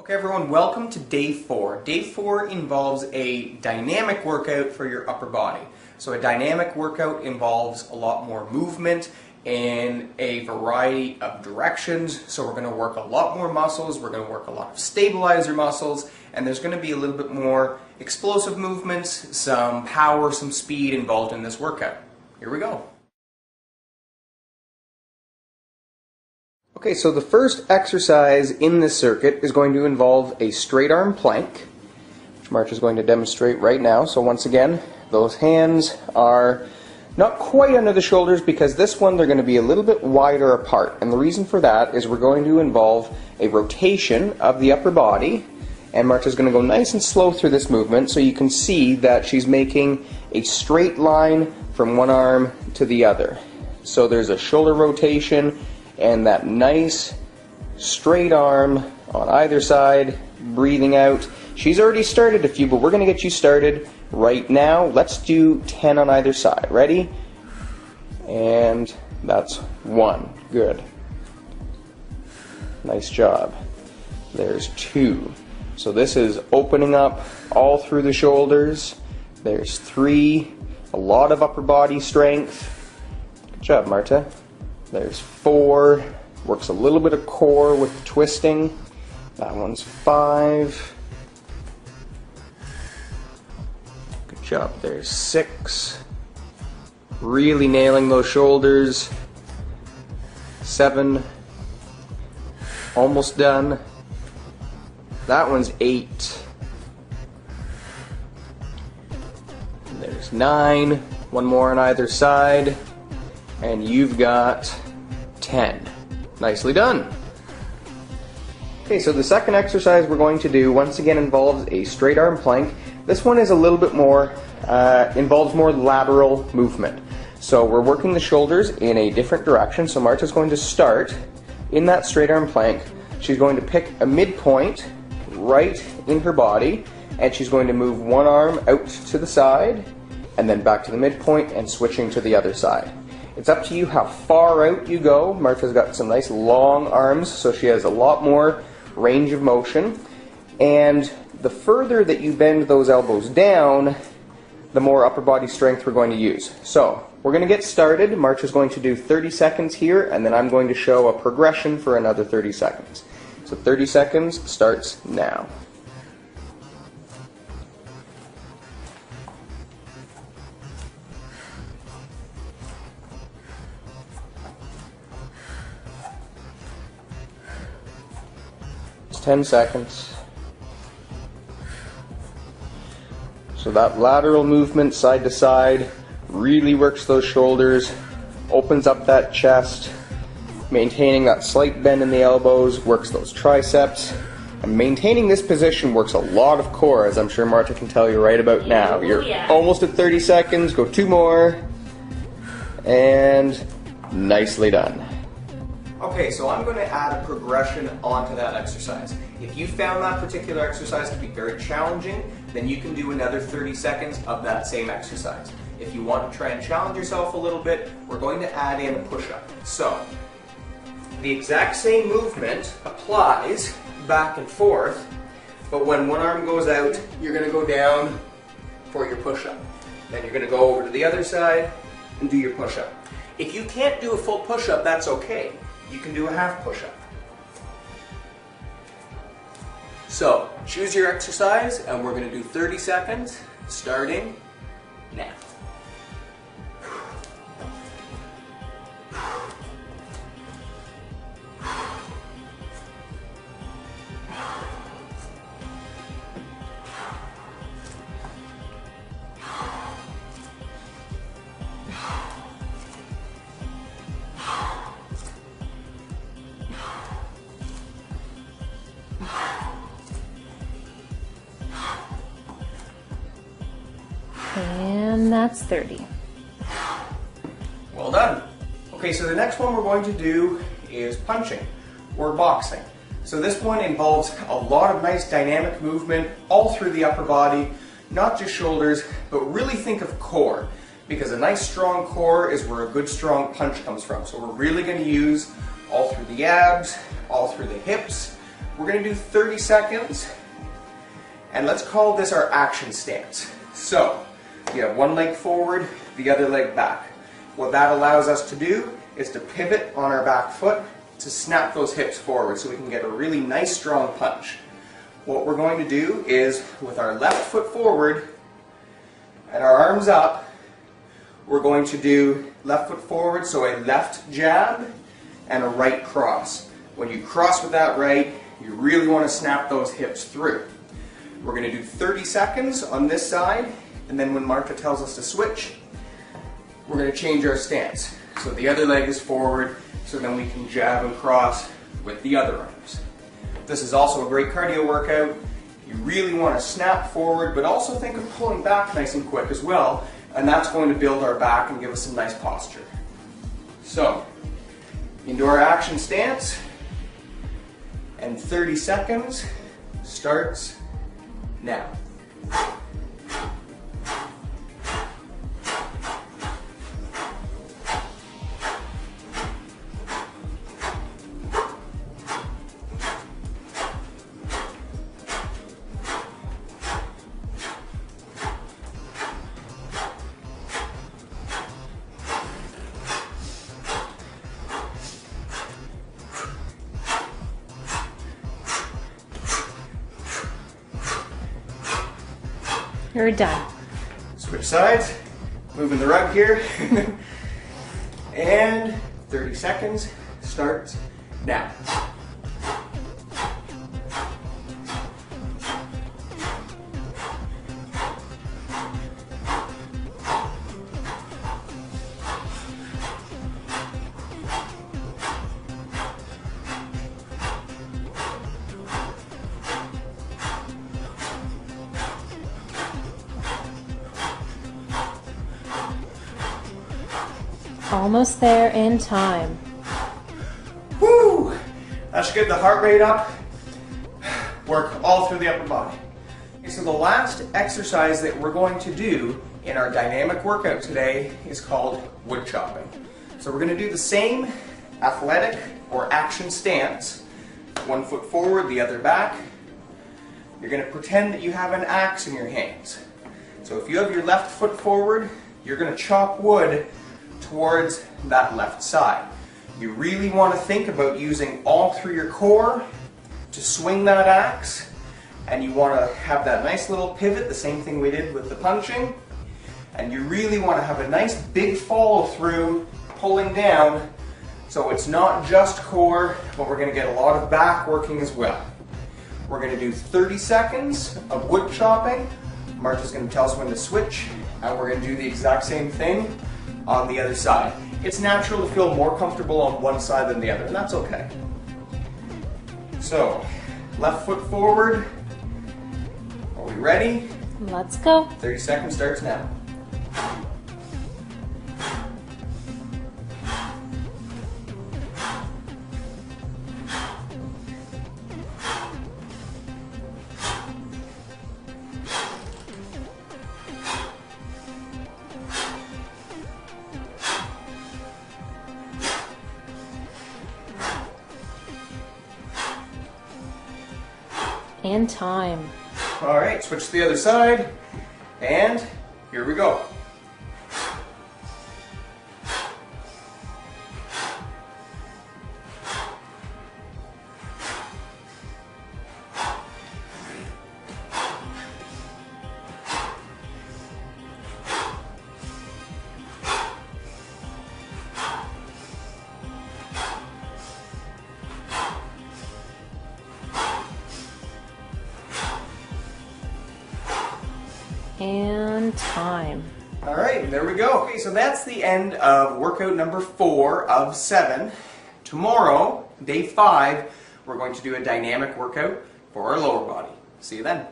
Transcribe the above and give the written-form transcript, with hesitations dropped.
Okay everyone, welcome to day 4. Day 4 involves a dynamic workout for your upper body. So a dynamic workout involves a lot more movement in a variety of directions. So we're going to work a lot more muscles, we're going to work a lot of stabilizer muscles, and there's going to be a little bit more explosive movements, some power, some speed involved in this workout. Here we go. Okay, so the first exercise in this circuit is going to involve a straight arm plank, which March is going to demonstrate right now. So once again, those hands are not quite under the shoulders because this one they're going to be a little bit wider apart. And the reason for that is we're going to involve a rotation of the upper body, and March is going to go nice and slow through this movement so you can see that she's making a straight line from one arm to the other. So there's a shoulder rotation and that nice straight arm on either side, breathing out. She's already started a few, but we're going to get you started right now. Let's do 10 on either side. Ready? And that's 1. Good. Nice job. There's 2. So this is opening up all through the shoulders. There's 3. A lot of upper body strength. Good job, Marta. There's 4, works a little bit of core with the twisting. That one's 5. Good job. There's 6. Really nailing those shoulders. 7. Almost done. That one's 8. There's 9. One more on either side. And you've got 10. Nicely done. Okay, so the second exercise we're going to do once again involves a straight arm plank. This one is a little bit more, involves more lateral movement. So we're working the shoulders in a different direction. So Marta's going to start in that straight arm plank. She's going to pick a midpoint right in her body, and she's going to move one arm out to the side and then back to the midpoint and switching to the other side. It's up to you how far out you go. Martha's got some nice long arms, so she has a lot more range of motion. And the further that you bend those elbows down, the more upper body strength we're going to use. So we're going to get started. March is going to do 30 seconds here, and then I'm going to show a progression for another 30 seconds. So 30 seconds starts now. It's 10 seconds. So that lateral movement side to side really works those shoulders, opens up that chest, maintaining that slight bend in the elbows, works those triceps. And maintaining this position works a lot of core, as I'm sure Marta can tell you right about now. You're almost at 30 seconds, go 2 more, and nicely done. Okay, so I'm going to add a progression onto that exercise. If you found that particular exercise to be very challenging, then you can do another 30 seconds of that same exercise. If you want to try and challenge yourself a little bit, we're going to add in a push-up. So, the exact same movement applies back and forth, but when one arm goes out, you're going to go down for your push-up. Then you're going to go over to the other side and do your push-up. If you can't do a full push-up, that's okay. You can do a half push-up. So, choose your exercise, and we're going to do 30 seconds, starting now. And that's 30. Well done. Okay, so the next one we're going to do is punching or boxing. So this one involves a lot of nice dynamic movement all through the upper body, not just shoulders, but really think of core, because a nice strong core is where a good strong punch comes from. So we're really going to use all through the abs, all through the hips, We're going to do 30 seconds, and let's call this our action stance. So, you have one leg forward, the other leg back. What that allows us to do is to pivot on our back foot to snap those hips forward so we can get a really nice strong punch. What we're going to do is, with our left foot forward and our arms up, we're going to do left foot forward, so a left jab and a right cross. When you cross with that right, you really want to snap those hips through. We're going to do 30 seconds on this side, and then when Marta tells us to switch, we're going to change our stance. So the other leg is forward, so then we can jab and cross with the other arms. This is also a great cardio workout. You really want to snap forward, but also think of pulling back nice and quick as well, and that's going to build our back and give us some nice posture. So, into our action stance, and 30 seconds starts now. You're done. Switch sides, moving the rug here, and 30 seconds starts now. Almost there in time. Woo! That should get the heart rate up. Work all through the upper body. Okay, so the last exercise that we're going to do in our dynamic workout today is called wood chopping. So we're going to do the same athletic or action stance. One foot forward, the other back. You're going to pretend that you have an axe in your hands. So if you have your left foot forward, you're going to chop wood towards that left side. You really want to think about using all through your core to swing that axe, and you want to have that nice little pivot, the same thing we did with the punching, and you really want to have a nice big follow through, pulling down, so it's not just core, but we're going to get a lot of back working as well. We're going to do 30 seconds of wood chopping. Marta's going to tell us when to switch, and we're going to do the exact same thing on the other side. It's natural to feel more comfortable on one side than the other, and that's okay. So, left foot forward. Are we ready? Let's go. 30 seconds starts now. And time. All right, switch to the other side, and here we go. And time. All right, there we go. Okay, so that's the end of workout number 4 of 7. Tomorrow, day 5, we're going to do a dynamic workout for our lower body. See you then.